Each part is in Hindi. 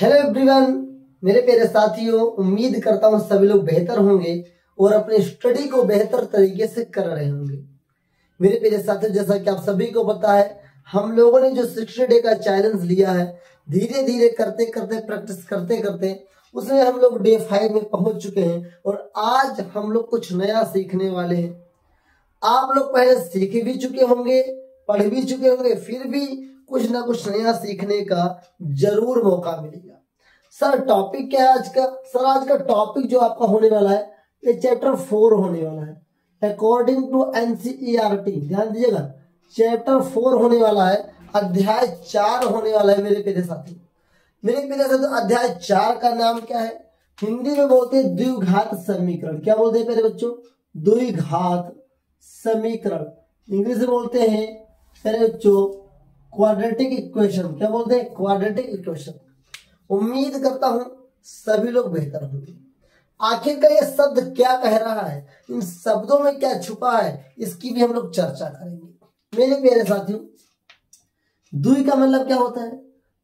हेलो एवरीवन, मेरे प्यारे साथियों, उम्मीद करता हूँ सभी लोग बेहतर होंगे और अपने स्टडी को बेहतर तरीके से कर रहे होंगे। मेरे प्यारे साथियों, जैसा कि आप सभी को पता है, हम लोगों ने जो 60 डे का चैलेंज लिया है, धीरे धीरे करते करते प्रैक्टिस करते करते उसमें हम लोग डे 5 में पहुंच चुके हैं और आज हम लोग कुछ नया सीखने वाले हैं। आप लोग पहले सीख भी चुके होंगे, पढ़ भी चुके होंगे, फिर भी कुछ ना कुछ नया सीखने का जरूर मौका मिलेगा। सर टॉपिक क्या है आज का? सर आज का टॉपिक जो आपका होने वाला है, ये चैप्टर 4 होने वाला है अकॉर्डिंग टू एनसीईआरटी। ध्यान दीजिएगा, चैप्टर 4 होने वाला है, अध्याय 4 होने वाला है। मेरे प्यारे साथी, अध्याय 4 का नाम क्या है? हिंदी में बोलते हैं द्विघात समीकरण। क्या बोलते हैं मेरे बच्चों? द्विघात समीकरण। इंग्लिश में बोलते हैं मेरे बच्चों क्वाड्रेटिक इक्वेशन। क्या बोलते हैं? Quadratic equation. उम्मीद करता हूं सभी लोग बेहतर होंगे। आखिर का ये शब्द क्या कह रहा है, इन शब्दों में क्या छुपा है, इसकी भी हम लोग चर्चा करेंगे। मेरे प्यारे साथियों, द्वि का मतलब क्या होता है?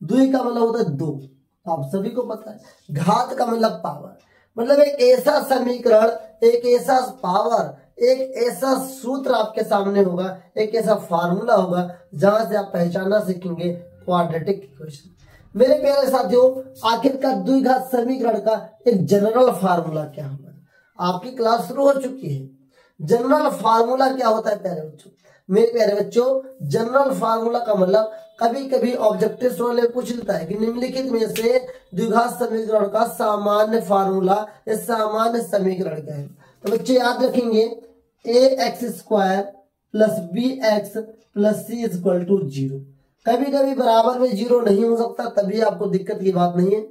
द्वि का मतलब होता है दो, आप सभी को पता है। घात का मतलब पावर, मतलब एक ऐसा समीकरण, एक ऐसा पावर, एक ऐसा सूत्र आपके सामने होगा, एक ऐसा फार्मूला होगा जहां से आप पहचानना सीखेंगे क्वाड्रेटिक इक्वेशन। मेरे प्यारे साथियों, आखिरकार द्विघात समीकरण का एक जनरल फार्मूला क्या होगा? आपकी क्लास शुरू हो चुकी है। जनरल फार्मूला क्या होता है प्यारे बच्चों? मेरे प्यारे बच्चों, जनरल फार्मूला का मतलब कभी कभी ऑब्जेक्टिव सवाल में पूछ लेता है कि निम्नलिखित में से द्विघात समीकरण का सामान्य फार्मूला या सामान्य समीकरण क्या है? तो बच्चे याद रखेंगे, ax² plus bx plus c equal to 0। कभी कभी बराबर में 0 नहीं हो सकता, तभी आपको दिक्कत की बात नहीं है।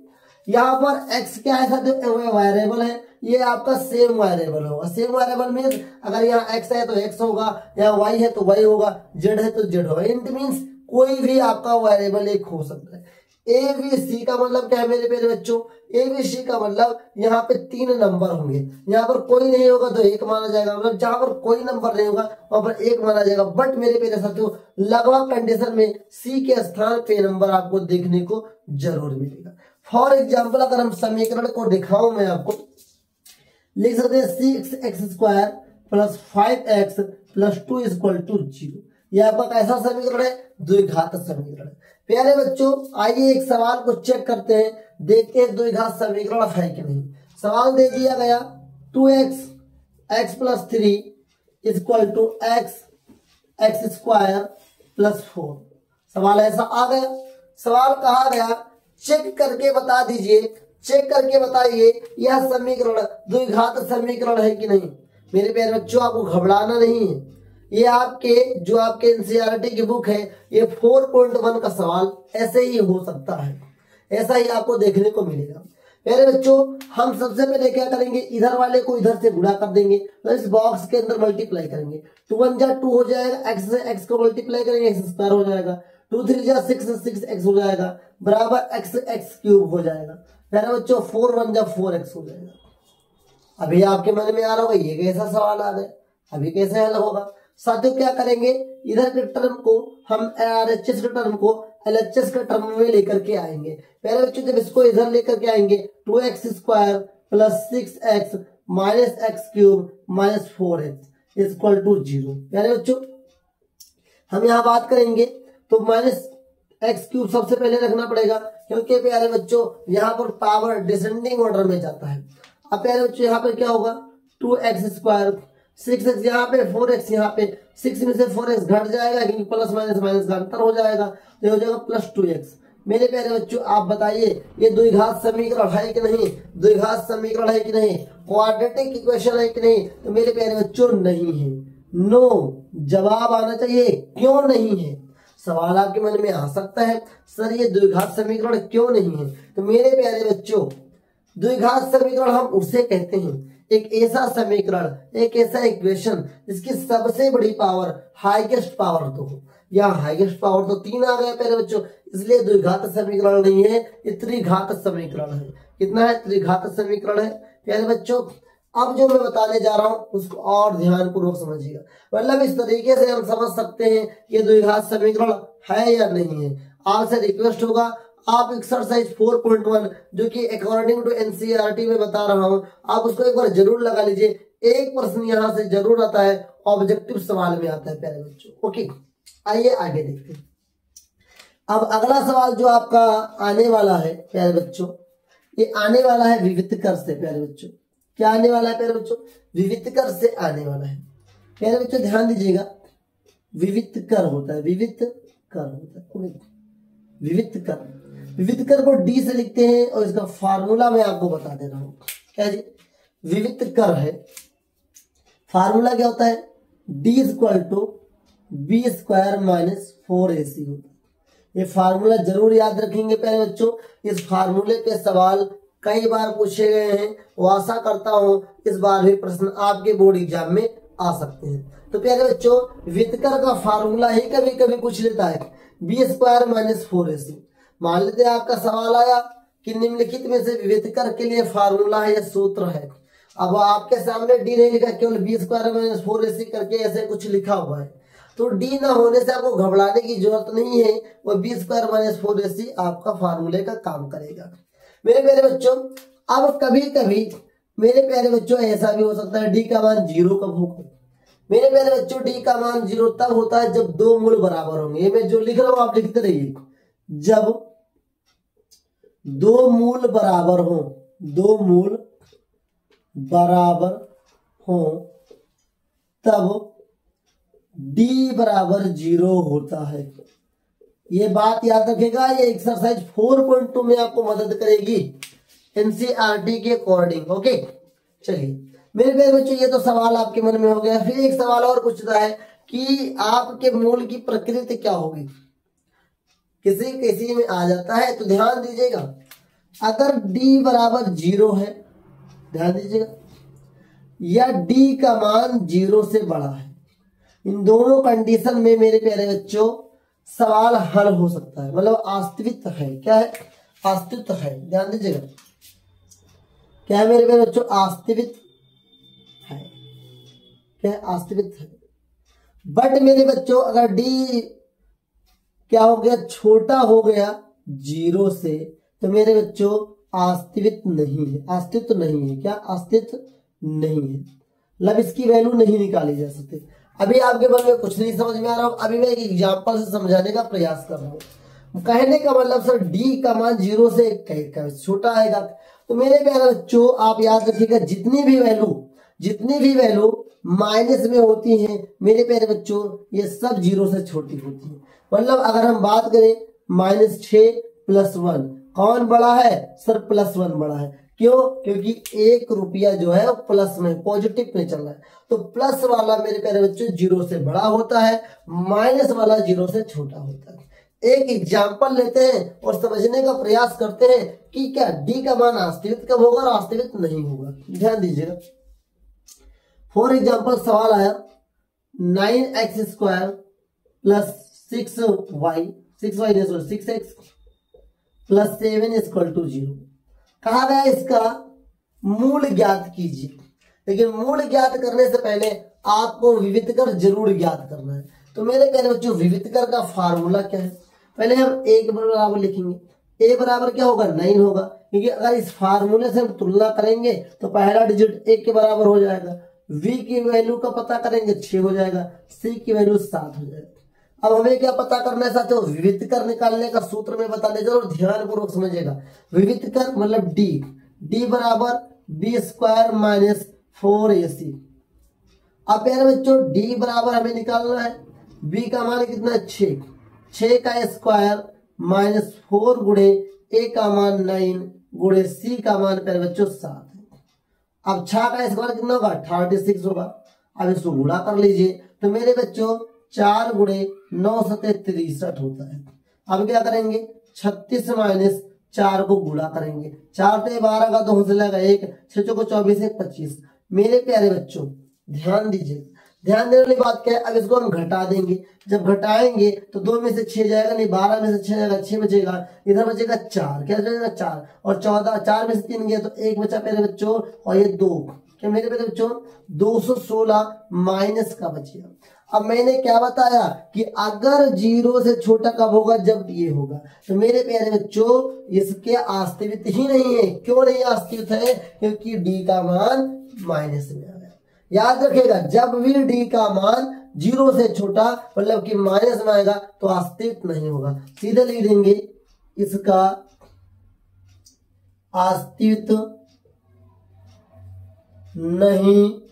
यहाँ पर x क्या है साथियों? वेरिएबल है, ये आपका सेम वेरिएबल होगा। सेम वेरिएबल मीन्स अगर यहाँ x है तो x होगा, यहाँ y है तो y होगा, z है तो z होगा। इट मीन्स कोई भी आपका वेरिएबल एक हो सकता है। ए बी सी का मतलब क्या है मेरे प्यारे बच्चों? ए बी सी का मतलब यहाँ पे 3 नंबर होंगे, यहाँ पर कोई नहीं होगा तो 1 माना जाएगा, मतलब जहां पर कोई नंबर नहीं होगा वहां पर 1 माना जाएगा। बट मेरे प्यारे साथियों, लगभग कंडीशन में सी के स्थान पे नंबर आपको देखने को जरूर मिलेगा। फॉर एग्जाम्पल, अगर हम समीकरण को दिखाऊं, मैं आपको लिख सकते हैं 6x² plus 5x plus 2 equal to 0। यह आपका कैसा समीकरण है? द्विघात समीकरण। प्यारे बच्चों, आइए एक सवाल को चेक करते हैं, देखते हैं द्विघात समीकरण है कि नहीं। सवाल दे दिया गया 2x plus 3 equal to x² plus 4। सवाल ऐसा आ गया। सवाल कहा गया, चेक करके बता दीजिए, चेक करके बताइए यह समीकरण द्विघात समीकरण है कि नहीं। मेरे प्यारे बच्चों, आपको घबराना नहीं है। ये आपके जो आपके एनसीईआरटी की बुक है, ये 4.1 का सवाल ऐसे ही हो सकता है, ऐसा ही आपको देखने को मिलेगा। प्यारे बच्चों, हम सबसे पहले क्या करेंगे, इधर वाले को इधर से गुणा कर देंगे, तो इस बॉक्स के अंदर मल्टीप्लाई करेंगे। 2 1 जा 2 हो जाएगा, x से x को मल्टीप्लाई करेंगे, x² हो जाएगा। 2 3 जा 6x हो जाएगा, बराबर x³ हो जाएगा। प्यारे बच्चों, 4 1 जा 4x हो जाएगा। अभी आपके मन में आ रहा होगा ये कैसा सवाल आ गया, अभी कैसे हल होगा? साथियों, क्या करेंगे, इधर के टर्म को हम RHS के टर्म को LHS के टर्म में लेकर के आएंगे। पहले बच्चों, जब इसको इधर लेकर के आएंगे, 2x² plus 6x minus x³ minus 4x equal to 0। पहले बच्चों, हम यहाँ बात करेंगे तो माइनस x³ सबसे पहले रखना पड़ेगा, क्योंकि प्यारे बच्चों यहाँ पर पावर डिसेंडिंग ऑर्डर में जाता है। अब प्यारे बच्चों, यहाँ पर क्या होगा, 2x², 6x यहाँ पे, 4x यहाँ पे, 6 में से 4x घट जाएगा क्योंकि प्लस माइनस माइनस का अंतर हो जाएगा, तो हो जाएगा प्लस 2x। मेरे प्यारे बच्चों, आप बताइए ये द्विघात समीकरण है कि नहीं? द्विघात समीकरण है कि नहीं? क्वाड्रेटिक इक्वेशन है कि नहीं? तो मेरे प्यारे बच्चों, नहीं है। नो जवाब आना चाहिए, क्यों नहीं है? सवाल आपके मन में आ सकता है, सर ये द्विघात समीकरण क्यों नहीं है? तो मेरे प्यारे बच्चों, द्विघात समीकरण हम उसे कहते हैं, एक ऐसा समीकरण, एक ऐसा इक्वेशन जिसकी सबसे बड़ी पावर, हाईएस्ट पावर 2 हो। या हाईएस्ट पावर तो 3 आ गया प्यारे बच्चों, इसलिए द्विघात समीकरण नहीं है, ये त्रिघात समीकरण है। कितना है? त्रिघात समीकरण है। प्यारे बच्चों, अब जो मैं बताने जा रहा हूं उसको और ध्यान पूर्वक समझिएगा। मतलब इस तरीके से हम समझ सकते हैं कि द्विघात समीकरण है या नहीं है। आपसे रिक्वेस्ट होगा, आप एक्सरसाइज 4.1 जो कि अकॉर्डिंग टू एनसीईआरटी में बता रहा हूं, आप उसको एक बार जरूर लगा लीजिए। एक प्रश्न यहां से जरूर आता है, ऑब्जेक्टिव सवाल में आता है प्यारे बच्चों। ओके, आइए आगे देखते हैं। अब अगला सवाल जो आपका आने वाला है प्यारे बच्चों, ये आने वाला है विविधकर से प्यारे बच्चों। क्या आने वाला है प्यारे बच्चों? विविधकर से आने वाला है प्यारे बच्चों। ध्यान दीजिएगा, विविधकर होता है, विविधकर होता है, विविधकर। विविधकर को डी से लिखते हैं और इसका फार्मूला मैं आपको बता दे रहा हूं। क्या जी? विविधकर है, फार्मूला क्या होता है? D equal to B square minus 4ac होता है। ये फार्मूला जरूर याद रखेंगे प्यारे बच्चों। इस फार्मूले पे सवाल कई बार पूछे गए हैं, वो आशा करता हूं इस बार भी प्रश्न आपके बोर्ड एग्जाम में आ सकते हैं। तो प्यारे बच्चों, विविधकर का फार्मूला ही कभी कभी पूछ लेता है, बी स्क्वायर माइनस 4ac। मान लेते हैं आपका सवाल आया कि निम्नलिखित में से विविधकर के लिए फार्मूला है या सूत्र है। अब आपके सामने डी नहीं लिखा, केवल बी स्क्वायर माइनस 4ac करके ऐसे कुछ लिखा हुआ है, तो डी ना होने से आपको घबराने की जरूरत नहीं है। वो बी स्क्वायर माइनस 4ac आपका फार्मूले का काम करेगा मेरे प्यारे बच्चों। अब कभी कभी मेरे प्यारे बच्चों ऐसा भी हो सकता है डी का मान 0 कब होगा? मेरे प्यारे बच्चों, डी का मान 0 तब होता है जब दो मूल बराबर होंगे। ये मैं जो लिख रहा हूं आप लिखते रहिए। जब दो मूल बराबर हो, दो मूल बराबर हो तब d बराबर 0 होता है। ये बात याद रखेगा, ये एक्सरसाइज 4.2 में आपको मदद करेगी एनसीईआरटी के अकॉर्डिंग। ओके, चलिए मेरे प्यारे बच्चों, ये तो सवाल आपके मन में हो गया। फिर एक सवाल और पूछता है कि आपके मूल की प्रकृति क्या होगी, किसी किसी में आ जाता है। तो ध्यान दीजिएगा, अगर d बराबर 0 है, ध्यान दीजिएगा, या d का मान 0 से बड़ा है, इन दोनों कंडीशन में मेरे प्यारे बच्चों सवाल हल हो सकता है। मतलब अस्तित्व है। क्या है? अस्तित्व है। ध्यान दीजिएगा, क्या है मेरे प्यारे बच्चों? अस्तित्व है। क्या है? अस्तित्व है। बट मेरे बच्चों, अगर डी क्या हो गया? छोटा हो गया 0 से, तो मेरे बच्चों अस्तित्व नहीं है। अस्तित्व नहीं है। क्या? अस्तित्व नहीं है। मतलब इसकी वैल्यू नहीं निकाली जा सकती। अभी आपके मन में कुछ नहीं समझ में आ रहा हूं, अभी मैं एक एग्जांपल से समझाने का प्रयास कर रहा हूं। कहने का मतलब सर, डी का मान 0 से छोटा आएगा। तो मेरे प्यारे बच्चों, आप याद रखिएगा, जितनी भी वैल्यू माइनस में होती हैं मेरे प्यारे बच्चों, ये सब 0 से छोटी होती है। मतलब अगर हम बात करें -6 + 1, कौन बड़ा है सर? +1 बड़ा है। क्यों? क्योंकि 1 रुपया जो है वो प्लस में, पॉजिटिव में चल रहा है। तो प्लस वाला मेरे प्यारे बच्चों 0 से बड़ा होता है, माइनस वाला 0 से छोटा होता है। एक एग्जाम्पल लेते हैं और समझने का प्रयास करते हैं कि क्या डी का मान अस्तित्व कब होगा और अस्तित्व नहीं होगा। ध्यान दीजिएगा, फॉर एग्जाम्पल सवाल आया 9x² + 6x + 7 = 0। कहा गया इसका मूल ज्ञात कीजिए। लेकिन मूल ज्ञात करने से पहले आपको विविधकर जरूर ज्ञात करना है। तो मेरे प्यारे बच्चों, विविधकर का फार्मूला क्या है? पहले हम a के बराबर लिखेंगे। a बराबर क्या होगा? 9 होगा, क्योंकि अगर इस फार्मूले से हम तुलना करेंगे तो पहला डिजिट 1 के बराबर हो जाएगा। v की वैल्यू का पता करेंगे 6 हो जाएगा, c की वैल्यू 7 हो जाएगा। अब हमें क्या पता करना है साथियों? विविधकर निकालने का सूत्र में बता देगा और ध्यान पूर्वक समझिएगा। विविधकर मतलब d बराबर b² - 4ac। अब प्यारे बच्चों, d बराबर हमें निकालना है, b का मान कितना? 6 का स्क्वायर -4 गुणे a का मान 9 गुणे c का मान प्यारे बच्चों 7 है। अब 6 का स्क्वायर कितना होगा? 36 होगा। अब इसको गुणा कर लीजिए, तो मेरे बच्चों 4 गुणे 9 = 63 होता है। अब क्या करेंगे? 36 - 4 को गुणा करेंगे। 4 से 12 का 2 से लगा 1, 6 को 24 1 25। मेरे प्यारे बच्चों ध्यान दीजिए, ध्यान देने वाली बात क्या है? अब इसको हम घटा देंगे। जब घटाएंगे तो 2 में से 6 जाएगा, नहीं 12 में से 6 जाएगा, 6 बचेगा, इधर बचेगा 4। क्या बचेगा? 4 और 14, 4 में से 3 गया तो 1 बचा मेरे बच्चों, और ये 2। क्या मेरे प्यारे बच्चों? 216 माइनस का बचेगा। अब मैंने क्या बताया कि अगर 0 से छोटा कब होगा, जब ये होगा। तो मेरे प्यारे बच्चों इसके अस्तित्व ही नहीं है। क्यों नहीं अस्तित्व है? क्योंकि डी का मान माइनस में आ गया। याद रखिएगा, जब भी डी का मान 0 से छोटा मतलब कि माइनस में आएगा तो अस्तित्व नहीं होगा। सीधे लिख देंगे इसका अस्तित्व नहीं है।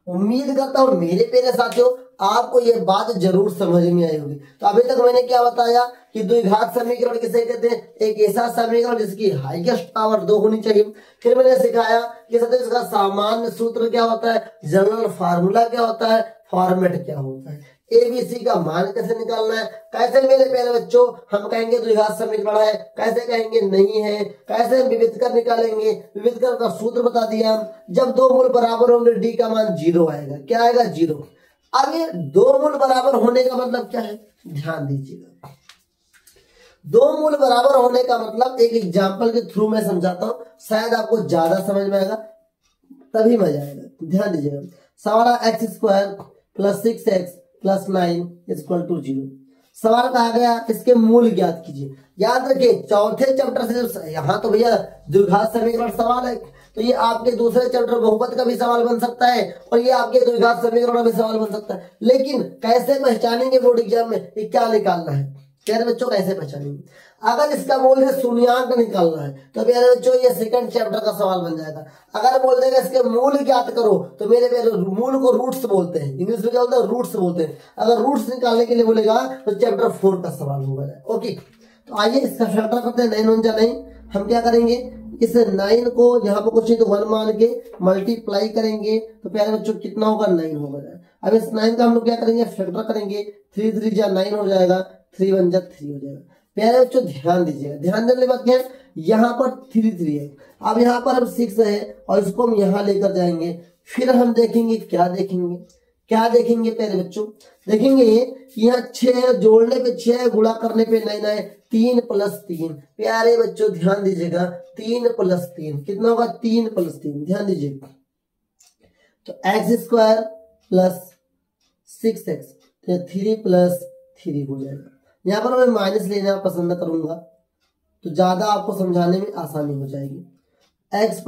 उम्मीद करता हूं मेरे प्यारे साथियों आपको ये बात जरूर समझ में आई होगी। तो अभी तक मैंने क्या बताया कि द्विघात समीकरण किसे कहते हैं? एक ऐसा समीकरण जिसकी हाईएस्ट पावर 2 होनी चाहिए। फिर मैंने सिखाया कि इसका सामान्य सूत्र क्या होता है, जनरल फार्मूला क्या होता है, फॉर्मेट क्या होता है, एबीसी का मान कैसे निकालना है, कैसे मेरे प्यारे बच्चों हम कहेंगे द्विघात समीकरण है, कैसे कहेंगे नहीं है, कैसे विविध कर निकालेंगे, विविध कर का सूत्र बता दिया। जब दो मूल बराबर होंगे डी का मान 0 आएगा। क्या आएगा? 0। अब ये दो मूल बराबर होने का मतलब क्या है? ध्यान दीजिएगा, दो मूल बराबर होने का मतलब एक एग्जाम्पल के थ्रू मैं समझाता हूं, शायद आपको ज्यादा समझ में आएगा, तभी मजा आएगा। ध्यान दीजिएगा, सवाल x² + 6x + 9 = 0। सवाल कहा गया इसके मूल ज्ञात कीजिए। याद रखिए चौथे चैप्टर से यहाँ तो भैया द्विघात समीकरण सवाल है, तो ये आपके दूसरे चैप्टर बहुपद का भी सवाल बन सकता है और ये आपके द्विघात समीकरण का भी सवाल बन सकता है। लेकिन कैसे पहचानेंगे बोर्ड एग्जाम में ये क्या निकालना है? प्यारे बच्चों कैसे पहचानेंगे? अगर इसका मूल है शून्यांक निकालना है तो प्यारे बच्चों ये सेकंड चैप्टर का सवाल बन जाएगा। अगर बोल देगा इसके मूल ज्ञात करो तो मेरे प्यारे मूल को रूट्स बोलते हैं, इंग्लिश में क्या बोलते हैं? रूट्स बोलते हैं। अगर रूट्स निकालने के लिए बोलेगा तो चैप्टर 4 का सवाल होगा। ओके, तो आइए इसका फैक्टर करते हैं। 9 × 9 हम क्या करेंगे, इस 9 को यहाँ पर कुछ नहीं तो 1 मान के मल्टीप्लाई करेंगे तो प्यारे बच्चों कितना होगा? 9 होगा। अब इस 9 का हम लोग क्या करेंगे? फैक्टर करेंगे। 3 3 जा 9 हो जाएगा, 3 1 जा 3 हो जाएगा। प्यारे बच्चों ध्यान दीजिएगा, ध्यान देने बात क्या है, यहाँ पर 3 3 है, अब यहाँ पर अब 6 है और इसको हम यहाँ लेकर जाएंगे। फिर हम देखेंगे क्या देखेंगे, क्या देखेंगे प्यारे बच्चों? देखेंगे कि यहाँ 6 जोड़ने पे 6, गुणा करने पे 9 है, 3 + 3। प्यारे बच्चों ध्यान दीजिएगा, 3 + 3 कितना होगा? 3 + 3 ध्यान दीजिएगा। तो x² + 6x तो 3 + 3 हो जाएगा। यहाँ पर मैं माइनस लेना पसंद करूंगा तो ज्यादा आपको समझाने में आसानी हो जाएगी। x +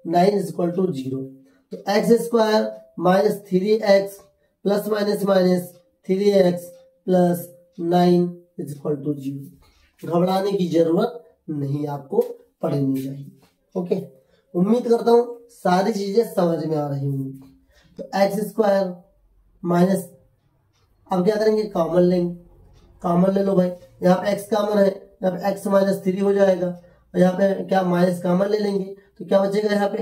9 = 0। तो x² - 3x + -3x + 9 = 0। घबराने की जरूरत नहीं आपको पड़नी चाहिए। ओके, उम्मीद करता हूं सारी चीजें समझ में आ रही होंगी। तो x² माइनस, अब क्या करेंगे? कॉमन लेंगे। कॉमन ले लो भाई, यहाँ पे x कॉमन है, यहाँ पे x - 3 हो जाएगा और यहाँ पे क्या माइनस कॉमन ले लेंगे तो क्या बचेगा यहाँ पे?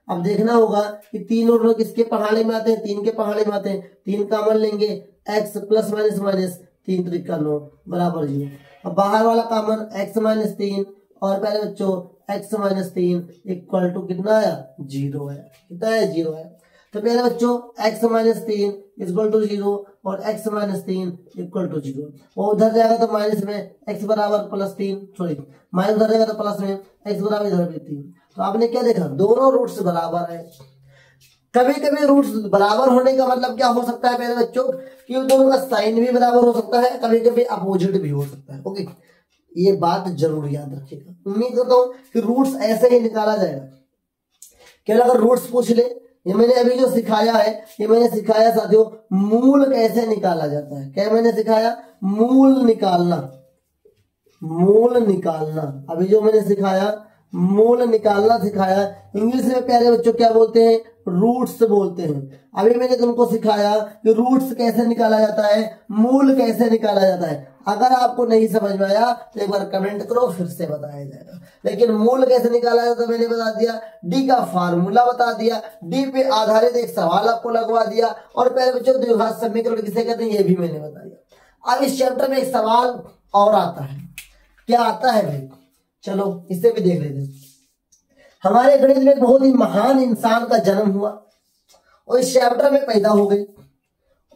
अब देखना होगा कि 3 और 9 किसके पहाड़े में आते हैं? 3 के पहाड़े में आते हैं। 3 कॉमन लेंगे, x + -3 3 × 9 = 0। अब बाहर वाला कॉमन x - 3 और पहले बच्चों x - 3 = कितना आया? 0 आया। कितना है? 0 आया। तो मेरे बच्चों x - 3 = 0 और x - 3 = 0। वो उधर जाएगा तो माइनस में x बराबर +3, सॉरी माइनस उधर जाएगा तो प्लस में x बराबर इधर भी 3। तो आपने क्या देखा? दोनों रूट्स बराबर है। कभी कभी रूट्स बराबर होने का मतलब क्या हो सकता है मेरे बच्चों कि दोनों का साइन भी बराबर हो सकता है, कभी कभी अपोजिट भी हो सकता है। ओके, ये बात जरूर याद रखिएगा। उम्मीद करता हूँ कि रूट्स ऐसे ही निकाला जाएगा। क्या अगर रूट्स पूछ ले, ये मैंने अभी जो सिखाया है, ये मैंने सिखाया साथियों मूल कैसे निकाला जाता है। क्या मैंने सिखाया? मूल निकालना, मूल निकालना। अभी जो मैंने सिखाया मूल निकालना सिखाया। इंग्लिश में प्यारे बच्चों क्या बोलते हैं? रूट्स बोलते हैं। अभी मैंने तुमको सिखाया कि रूट्स कैसे निकाला जाता है, मूल कैसे निकाला जाता है। अगर आपको नहीं समझ में आया तो एक बार कमेंट करो, फिर से बताया जाएगा। लेकिन मूल कैसे निकाला जाता है मैंने बता दिया, डी का फार्मूला बता दिया, डी पे आधारित एक सवाल आपको लगवा दिया और प्यारे बच्चों द्विघात समीकरण किसे कहते हैं ये भी मैंने बता दिया। अब इस चैप्टर में एक सवाल और आता है। क्या आता है भाई? चलो इसे भी देख लेते हैं। हमारे गणित में बहुत ही महान इंसान का जन्म हुआ और इस चैप्टर में पैदा हो गए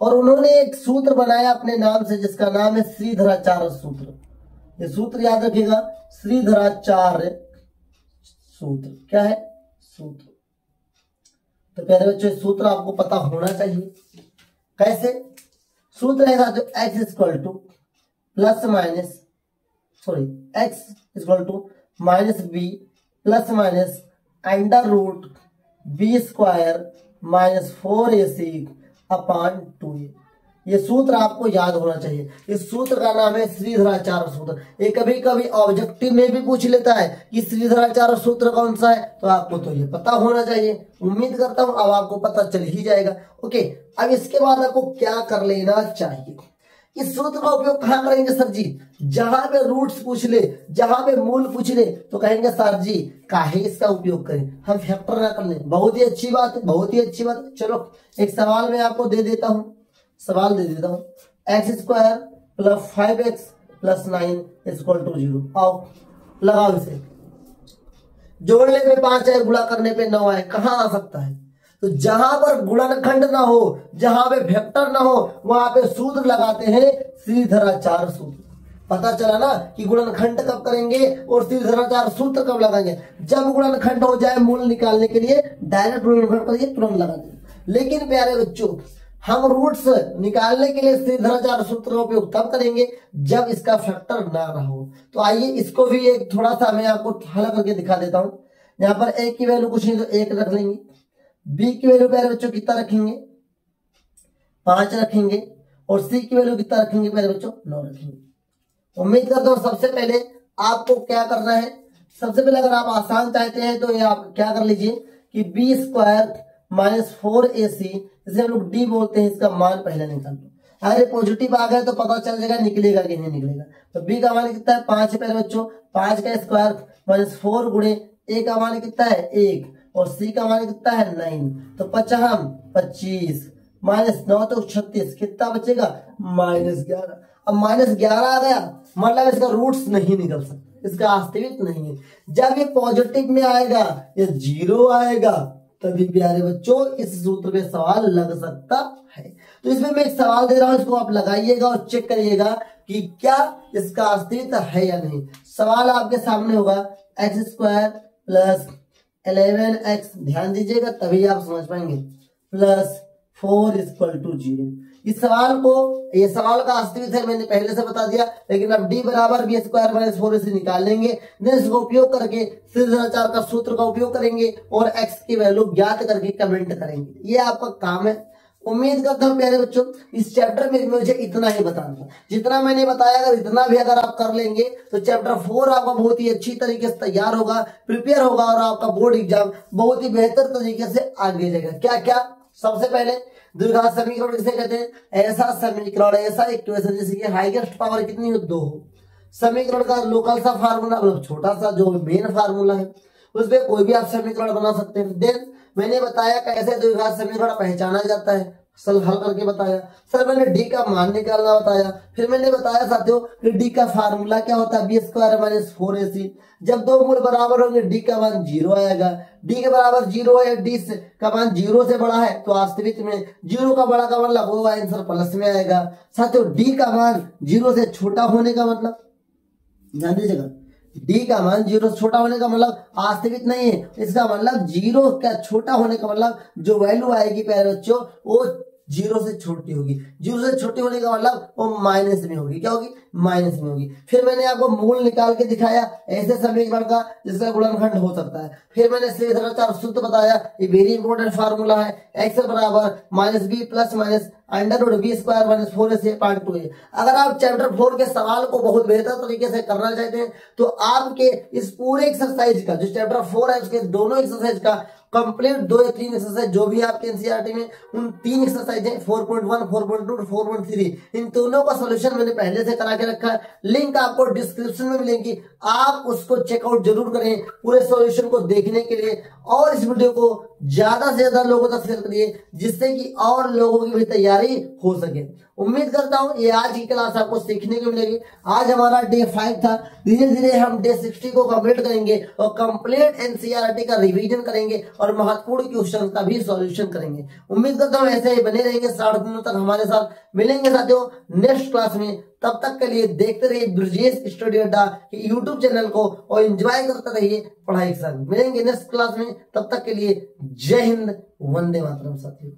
और उन्होंने एक सूत्र बनाया अपने नाम से जिसका नाम है श्रीधराचार्य सूत्र। ये सूत्र याद रखिएगा, श्रीधराचार्य सूत्र। क्या है? सूत्र। तो प्यारे बच्चों सूत्र आपको पता होना चाहिए। कैसे? सूत्र है साथियों x equal to plus minus x equal to minus B plus minus under root B square minus 4ac upon 2a। ये सूत्र आपको याद होना चाहिए। इस सूत्र का नाम है श्रीधराचार्य सूत्र। ये कभी कभी ऑब्जेक्टिव में भी पूछ लेता है कि श्रीधराचार्य सूत्र कौन सा है, तो आपको तो ये पता होना चाहिए। उम्मीद करता हूं अब आपको पता चल ही जाएगा। ओके, अब इसके बाद आपको क्या कर लेना चाहिए? इस सूत्र का उपयोग कहां करेंगे सर जी? जहां पे रूट्स पूछ ले, जहां पे मूल पूछ ले, तो कहेंगे सर जी काहे इसका उपयोग करें, हम फैक्टर ना कर लें। बहुत ही अच्छी बात है, बहुत ही अच्छी बात है। चलो एक सवाल मैं आपको दे देता हूं, सवाल दे देता हूं। X square plus 5x plus 9 equal to 0। आओ लगाओ इसे। जोड़ने पे 5 है, गुणा करने पे 9 है, कहां आ सकता है? तो जहां पर गुणनखंड ना हो, जहां पे वेक्टर ना हो, वहां पे सूत्र लगाते हैं श्रीधराचार्य सूत्र। पता चला ना कि गुणनखंड कब करेंगे और श्रीधराचार्य सूत्र कब लगाएंगे? जब गुणनखंड हो जाए मूल निकालने के लिए डायरेक्ट गुणनखंड करिए, तुरंत लगा देंगे। लेकिन प्यारे बच्चों, हम रूट्स निकालने के लिए श्रीधराचार्य सूत्र का उपयोग तब करेंगे जब इसका फैक्टर ना रहो। तो आइए इसको भी एक थोड़ा सा मैं आपको हल करके दिखा देता हूं। यहाँ पर a की वैल्यू कुछ नहीं तो 1 रख लेंगे, b की वैल्यू प्यारे बच्चों कितना रखेंगे? 5 रखेंगे, और c की वैल्यू कितना रखेंगे प्यारे बच्चों? 9 रखेंगे। उम्मीद करता हूं सबसे पहले आपको क्या करना है, सबसे पहले अगर आप आसान चाहते हैं तो ये आप क्या कर लीजिए कि बी स्क्वायर माइनस 4ac, जिसे हम लोग डी बोलते हैं, इसका मान पहले निकाल लो। अगर ये पॉजिटिव आ गया तो पता चल जाएगा निकलेगा कि नहीं निकलेगा। तो बी का मान कितना है? 5 है पहले बच्चों। 5 का स्क्वायर माइनस 4 गुणे ए का मान कितना है? 1, और सी का मान कितना है? 9। तो 25 माइनस 9 तो 36, कितना बचेगा? -11। अब -11 आ गया मतलब इसका रूट्स नहीं निकल सकता, इसका अस्तित्व नहीं है। जब ये पॉजिटिव में आएगा, ये 0 आएगा, तभी प्यारे बच्चों इस सूत्र पे सवाल लग सकता है। तो इसमें मैं एक सवाल दे रहा हूं, इसको आप लगाइएगा और चेक करिएगा कि क्या इसका अस्तित्व है या नहीं। सवाल आपके सामने होगा एक्स स्क्वायर प्लस 11x, ध्यान दीजिएगा तभी आप समझ पाएंगे, प्लस 4 इक्वल टू 0। इस सवाल को, ये सवाल का अस्तित्व है मैंने पहले से बता दिया, लेकिन अब d बराबर बी स्क्वायर माइनस 4 से निकाल लेंगे। देन इसको उपयोग करके श्रीधराचार्य का सूत्र का उपयोग करेंगे और x की वैल्यू ज्ञात करके कमेंट करेंगे। ये आपका काम है। उम्मीद करता हूं प्यारे बच्चों इस चैप्टर में मुझे इतना ही बताना था, जितना मैंने बताया। अगर इतना भी अगर आप कर लेंगे तो चैप्टर 4 आपका बहुत ही अच्छी तरीके से तैयार होगा, प्रिपेयर होगा, और आपका बोर्ड एग्जाम बहुत ही बेहतर तरीके से आगे जाएगा। क्या क्या? सबसे पहले द्विघात समीकरण किसे कहते हैं? ऐसा समीकरण, ऐसा इक्वेशन जिसकी हाईएस्ट पावर कितनी हो? 2 हो। समीकरण का लोकल सा फार्मूला, मतलब छोटा सा जो मेन फार्मूला है, उसमें कोई भी आप समीकरण बना सकते हैं। देन मैंने बताया कैसे द्विघात समीकरण पहचाना जाता है, हल करके बताया। सर मैंने डी का मान निकालना बताया। फिर मैंने बताया साथियों कि डी का फार्मूला क्या होता है? B square minus 4ac। जब दो मूल बराबर होंगे डी का मान 0 आएगा। डी के बराबर 0 है, डी का मान 0 से बड़ा है, तो वास्तविक में 0 का बड़ा का मतलब वो आंसर प्लस में आएगा। साथियों डी का मान 0 से छोटा होने का मतलब, ध्यान दीजिएगा, डी का मान 0 से छोटा होने का मतलब वास्तविक नहीं है। इसका मतलब 0 का छोटा होने का मतलब जो वैल्यू आएगी प्यारे बच्चों वो 0 से छोटी होगी। 0 से छोटी होने का मतलब वो माइनस में होगी। क्या होगी? माइनस में होगी। फिर मैंने आपको मूल निकाल के दिखाया ऐसे समीकरण का जिसका गुणनखंड हो सकता है। फिर मैंने श्रीधराचार्य सूत्र बताया, ये वेरी इंपॉर्टेंट फार्मूला है, एक्स बराबर minus B plus minus under root B square minus 4ac upon 2a। अगर आप चैप्टर 4 के सवाल को बहुत बेहतर तरीके से करना चाहते हैं तो आपके इस पूरे एक्सरसाइज का, जो चैप्टर 4 है उसके दोनों एक्सरसाइज का कंप्लीट 2 या 3 एक्सरसाइज जो भी आपके एनसीईआरटी में उन 3 एक्सरसाइज है 4.1, 4.2 और 4.3, इन दोनों का सॉल्यूशन मैंने पहले से करा के रखा है। लिंक आपको डिस्क्रिप्शन में मिलेगी, आप उसको चेकआउट जरूर करें पूरे सॉल्यूशन को देखने के लिए, और इस वीडियो को ज्यादा से ज्यादा लोगों तक शेयर करिए जिससे कि और लोगों की भी तैयारी हो सके। उम्मीद करता हूं ये आज की क्लास आपको सीखने को मिलेगी। आज हमारा डे 5 था, धीरे धीरे हम डे 60 को कंप्लीट करेंगे और कंप्लीट एनसीईआरटी का रिवीजन करेंगे और महत्वपूर्ण क्वेश्चन का भी सॉल्यूशन करेंगे। उम्मीद करता हूं ऐसे ही बने रहेंगे, 60 दिनों तक हमारे साथ मिलेंगे साथियों नेक्स्ट क्लास में। तब तक के लिए देखते रहिए ब्रिजेश स्टडी अड्डा के यूट्यूब चैनल को और एंजॉय करते रहिए पढ़ाई के साथ। मिलेंगे नेक्स्ट क्लास में, तब तक के लिए जय हिंद, वंदे मातरम साथियों।